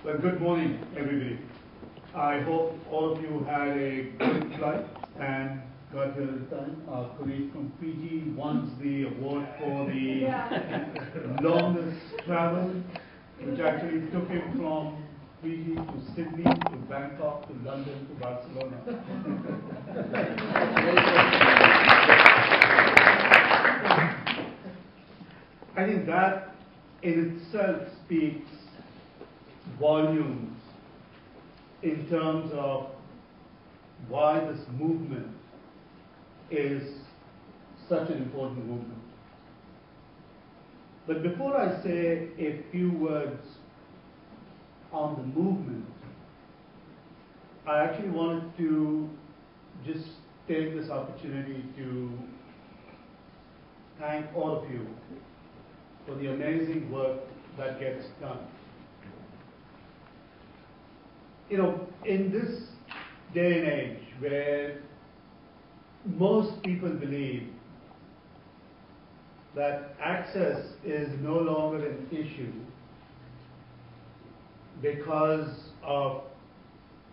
Well, good morning, everybody. I hope all of you had a good flight and got here in time. Our colleague from Fiji won the award for the longest travel, which actually took him from Fiji to Sydney to Bangkok to London to Barcelona. I think that in itself speaks volumes in terms of why this movement is such an important movement. But before I say a few words on the movement, I actually wanted to just take this opportunity to thank all of you for the amazing work that gets done. You know, in this day and age where most people believe that access is no longer an issue because of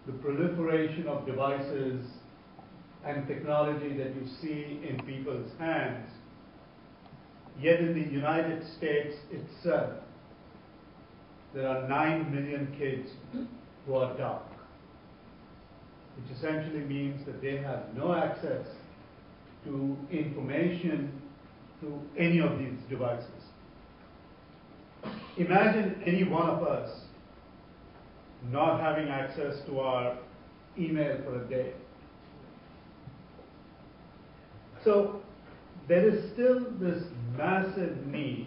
the proliferation of devices and technology that you see in people's hands, yet in the United States itself, there are 9 million kids who are dark, which essentially means that they have no access to information through any of these devices. Imagine any one of us not having access to our email for a day. So there is still this massive need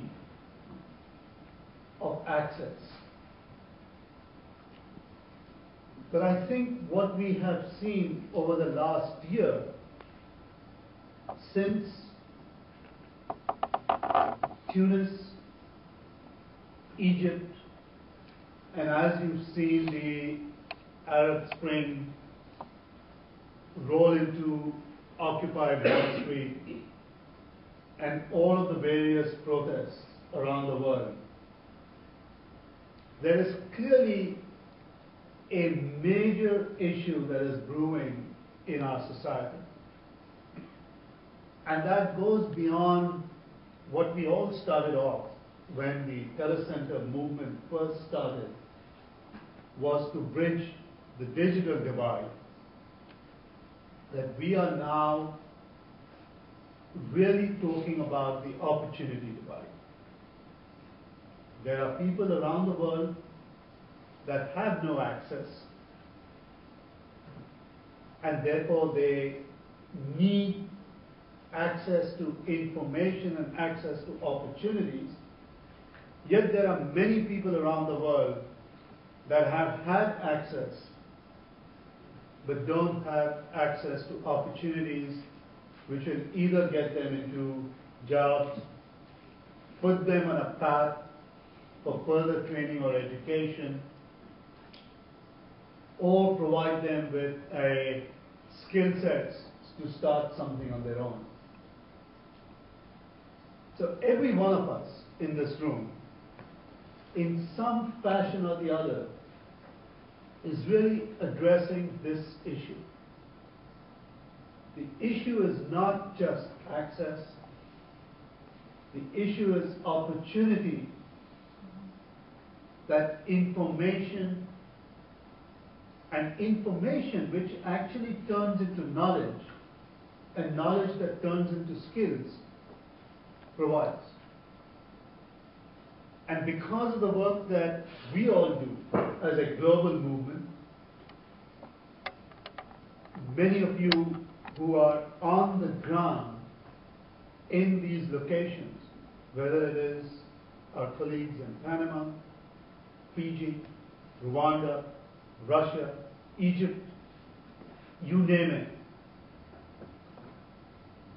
of access. But I think what we have seen over the last year, since Tunis, Egypt, and as you've seen the Arab Spring roll into Occupy Wall Street and all of the various protests around the world, there is clearly a major issue that is brewing in our society. And that goes beyond what we all started off when the Telecentre movement first started, was to bridge the digital divide, that we are now really talking about the opportunity divide. There are people around the world that have no access, and therefore they need access to information and access to opportunities. Yet there are many people around the world that have had access but don't have access to opportunities which will either get them into jobs, put them on a path for further training or education, or provide them with a skill sets to start something on their own. So every one of us in this room, in some fashion or the other, is really addressing this issue. The issue is not just access. The issue is opportunity, that information, and information which actually turns into knowledge, and knowledge that turns into skills, provides. And because of the work that we all do as a global movement, many of you who are on the ground in these locations, whether it is our colleagues in Panama, Fiji, Rwanda, Russia, Egypt, you name it.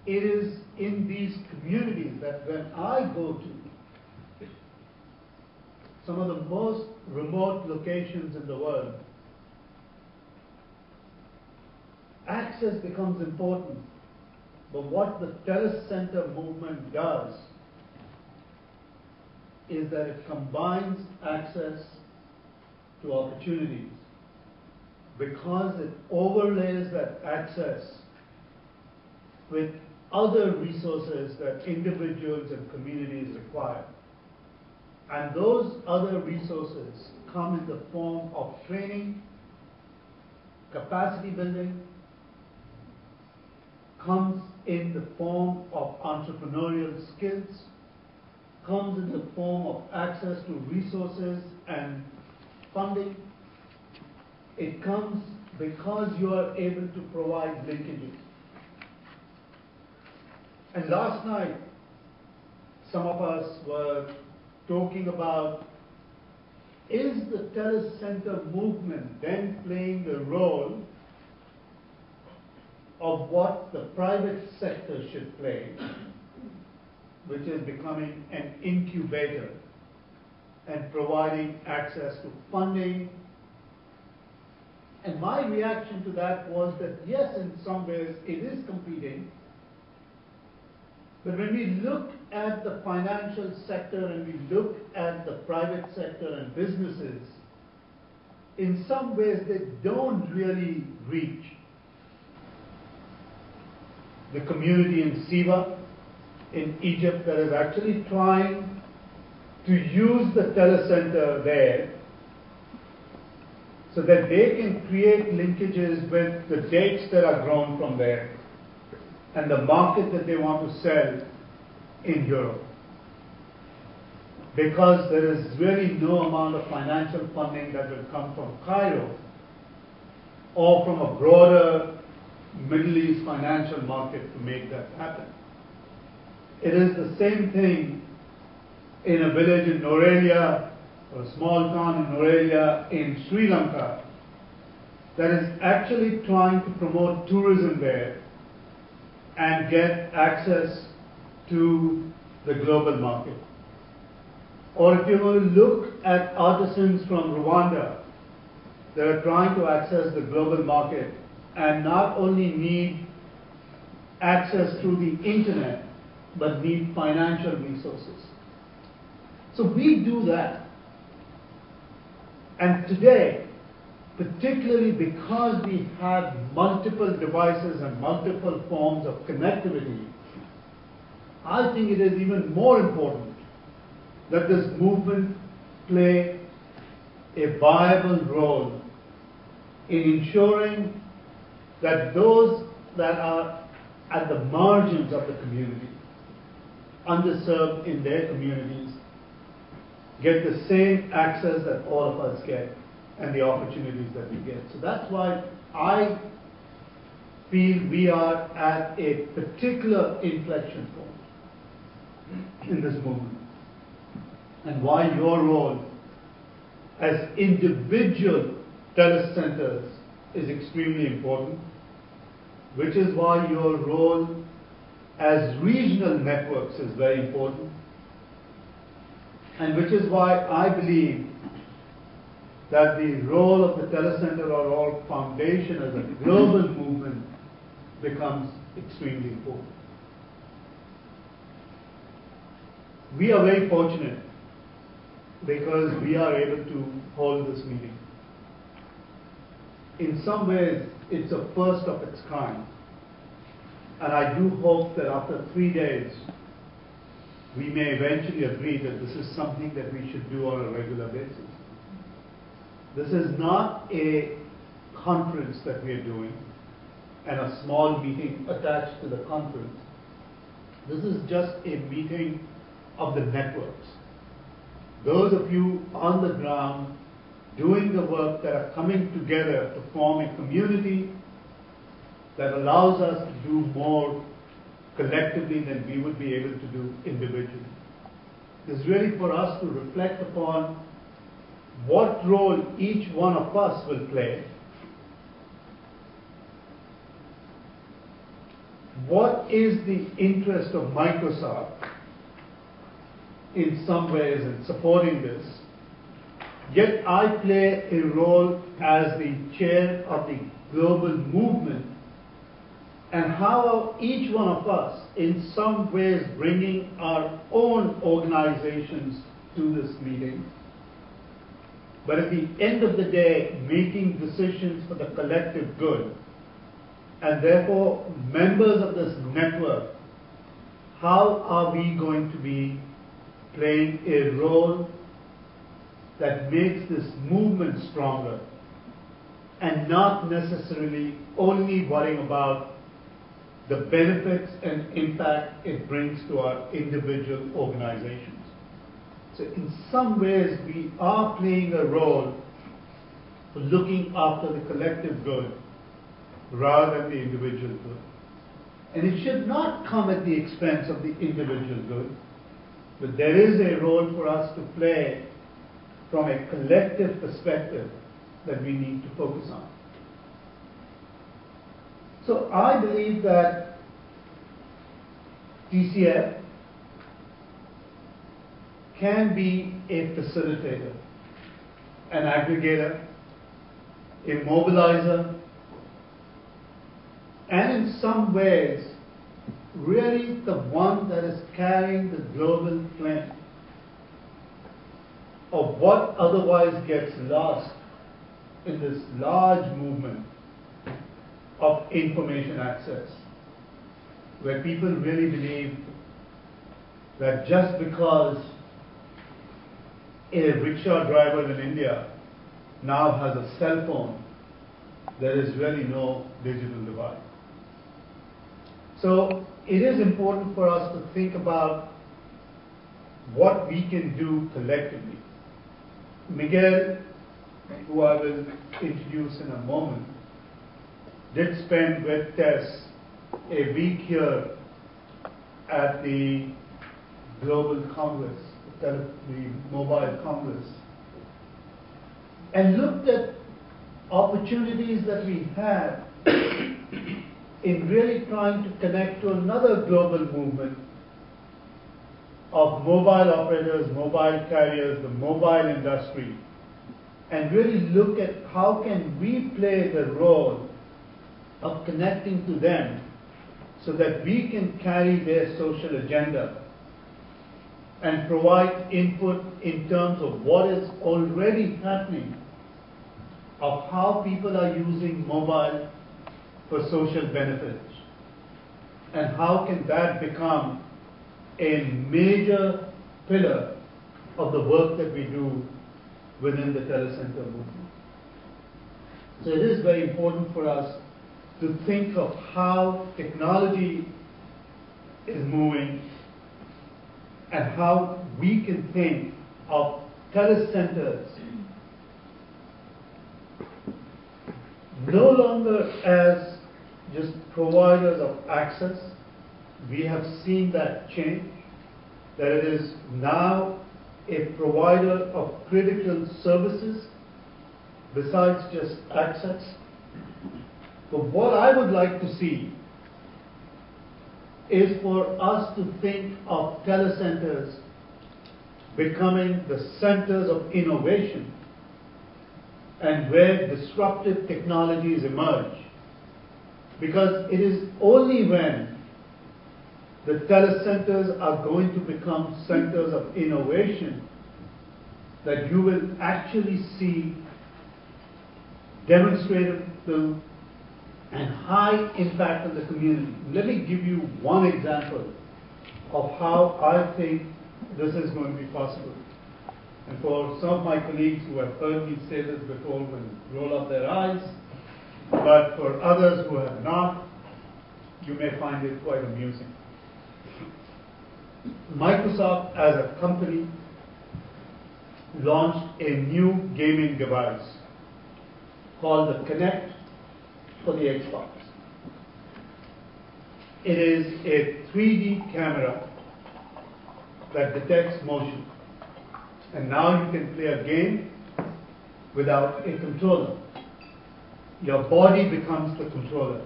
It is in these communities that when I go to some of the most remote locations in the world, access becomes important. But what the Telecentre movement does is that it combines access to opportunities because it overlays that access with other resources that individuals and communities require. And those other resources come in the form of training, capacity building, comes in the form of entrepreneurial skills, comes in the form of access to resources and funding. It comes because you are able to provide linkages. And last night, some of us were talking about, is the Telecentre movement then playing the role of what the private sector should play, which is becoming an incubator and providing access to funding. And my reaction to that was that yes, in some ways it is competing, but when we look at the financial sector and we look at the private sector and businesses, in some ways they don't really reach the community in Siva, in Egypt, that is actually trying to use the Telecentre there so that they can create linkages with the dates that are grown from there and the market that they want to sell in Europe. Because there is really no amount of financial funding that will come from Cairo or from a broader Middle East financial market to make that happen. It is the same thing in a village in Norelia, or a small town in Norelia in Sri Lanka, that is actually trying to promote tourism there and get access to the global market. Or if you're going to look at artisans from Rwanda that are trying to access the global market and not only need access through the internet, but need financial resources. So we do that. And today, particularly because we have multiple devices and multiple forms of connectivity, I think it is even more important that this movement play a viable role in ensuring that those that are at the margins of the community, underserved in their communities, get the same access that all of us get and the opportunities that we get. So that's why I feel we are at a particular inflection point in this movement, and why your role as individual telecentres is extremely important, which is why your role as regional networks is very important, and which is why I believe that the role of the Telecentre or all foundation as a global movement becomes extremely important. We are very fortunate because we are able to hold this meeting. In some ways, it's a first of its kind. And I do hope that after 3 days, we may eventually agree that this is something that we should do on a regular basis. This is not a conference that we are doing and a small meeting attached to the conference. This is just a meeting of the networks. Those of you on the ground doing the work that are coming together to form a community that allows us to do more collectively than we would be able to do individually. It's really for us to reflect upon what role each one of us will play, what is the interest of Microsoft in some ways in supporting this, yet I play a role as the chair of the global movement, and how each one of us in some ways bringing our own organizations to this meeting, but at the end of the day, making decisions for the collective good. And therefore, members of this network, how are we going to be playing a role that makes this movement stronger and not necessarily only worrying about the benefits and impact it brings to our individual organizations. So in some ways, we are playing a role for looking after the collective good rather than the individual good. And it should not come at the expense of the individual good, but there is a role for us to play from a collective perspective that we need to focus on. So I believe that TCF can be a facilitator, an aggregator, a mobilizer, and in some ways, really the one that is carrying the global flame of what otherwise gets lost in this large movement of information access, where people really believe that just because a rickshaw driver in India now has a cell phone, there is really no digital divide. So it is important for us to think about what we can do collectively. Miguel, who I will introduce in a moment, did spend with Tess a week here at the Global Congress, the Mobile Congress, and looked at opportunities that we had in really trying to connect to another global movement of mobile operators, mobile carriers, the mobile industry, and really look at how can we play the role of connecting to them so that we can carry their social agenda and provide input in terms of what is already happening, of how people are using mobile for social benefits, and how can that become a major pillar of the work that we do within the Telecentre movement. So it is very important for us to think of how technology is moving and how we can think of telecentres no longer as just providers of access. We have seen that change, that it is now a provider of critical services besides just access. But what I would like to see is for us to think of telecentres becoming the centres of innovation and where disruptive technologies emerge. Because it is only when the telecentres are going to become centres of innovation that you will actually see demonstrable and high impact on the community. Let me give you one example of how I think this is going to be possible. And for some of my colleagues who have heard me say this before will roll up their eyes, but for others who have not, you may find it quite amusing. Microsoft as a company launched a new gaming device called the Kinect for the Xbox. It is a 3D camera that detects motion. And now you can play a game without a controller. Your body becomes the controller.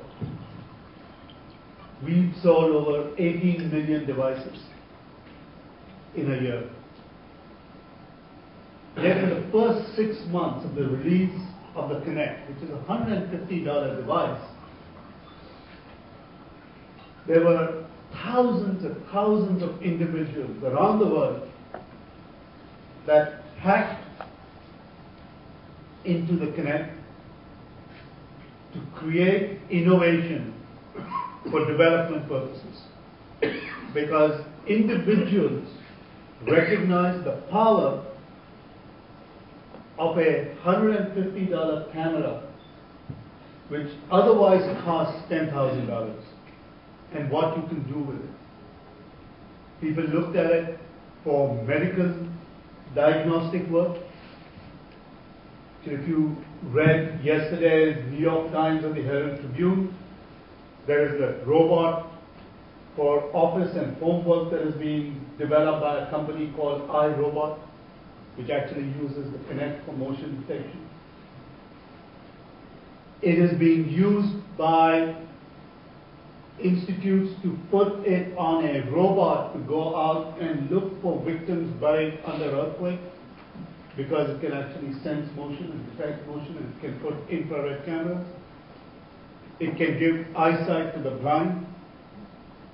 We've sold over 18 million devices in a year. Yet in the first 6 months of the release of the Kinect, which is a $150 device, there were thousands and thousands of individuals around the world that hacked into the Connect to create innovation for development purposes. Because individuals recognize the power of a $150 camera, which otherwise costs $10,000, and what you can do with it. People looked at it for medical diagnostic work. So if you read yesterday's New York Times or the Herald Tribune, there is a robot for office and phone work that is being developed by a company called iRobot, which actually uses the Kinect for motion detection. It is being used by institutes to put it on a robot to go out and look for victims buried under earthquake, because it can actually sense motion and detect motion, and it can put infrared cameras. It can give eyesight to the blind,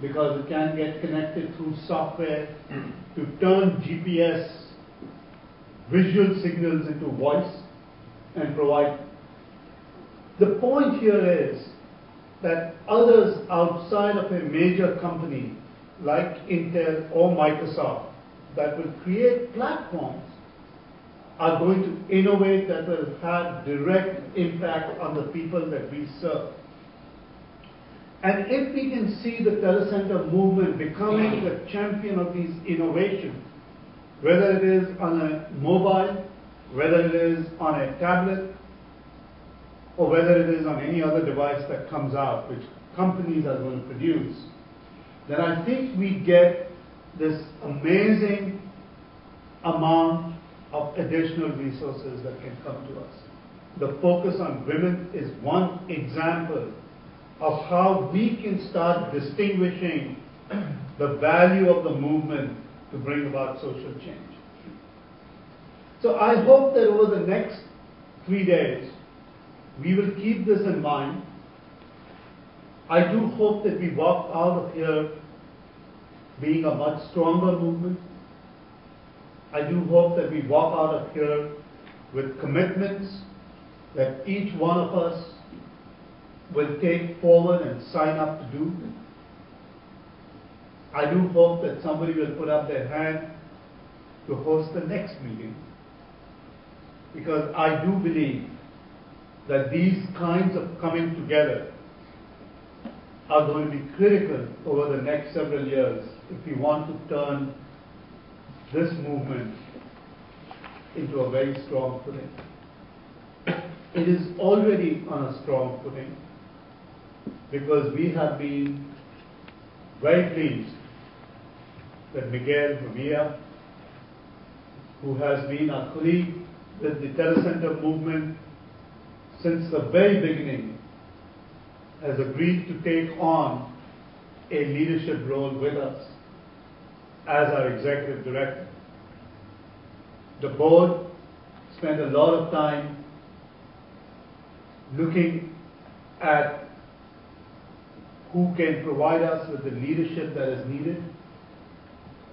because it can get connected through software to turn GPS visual signals into voice and provide. The point here is that others outside of a major company like Intel or Microsoft that will create platforms are going to innovate that will have direct impact on the people that we serve. And if we can see the Telecentre movement becoming the champion of these innovations, whether it is on a mobile, whether it is on a tablet, or whether it is on any other device that comes out, which companies are going to produce, then I think we get this amazing amount of additional resources that can come to us. The focus on women is one example of how we can start distinguishing the value of the movement to bring about social change. So I hope that over the next 3 days, we will keep this in mind. I do hope that we walk out of here being a much stronger movement. I do hope that we walk out of here with commitments that each one of us will take forward and sign up to do. I do hope that somebody will put up their hand to host the next meeting, because I do believe that these kinds of coming together are going to be critical over the next several years if we want to turn this movement into a very strong footing. It is already on a strong footing, because we have been very pleased that Miguel Mejia, who has been our colleague with the Telecentre movement since the very beginning, has agreed to take on a leadership role with us as our executive director. The board spent a lot of time looking at who can provide us with the leadership that is needed.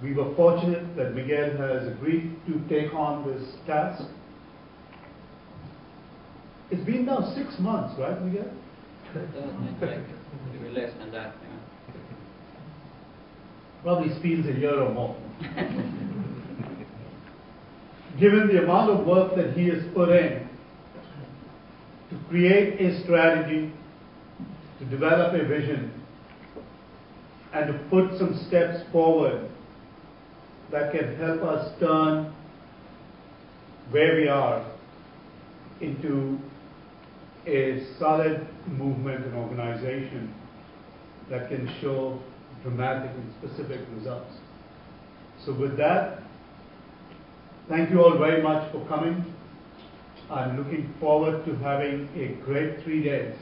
We were fortunate that Miguel has agreed to take on this task. It's been now 6 months, right, Miguel? Maybe less than that. Yeah. Probably feels a year or more. Given the amount of work that he has put in to create a strategy, to develop a vision, and to put some steps forward that can help us turn where we are into a solid movement and organization that can show dramatic and specific results. So with that, thank you all very much for coming. I'm looking forward to having a great 3 days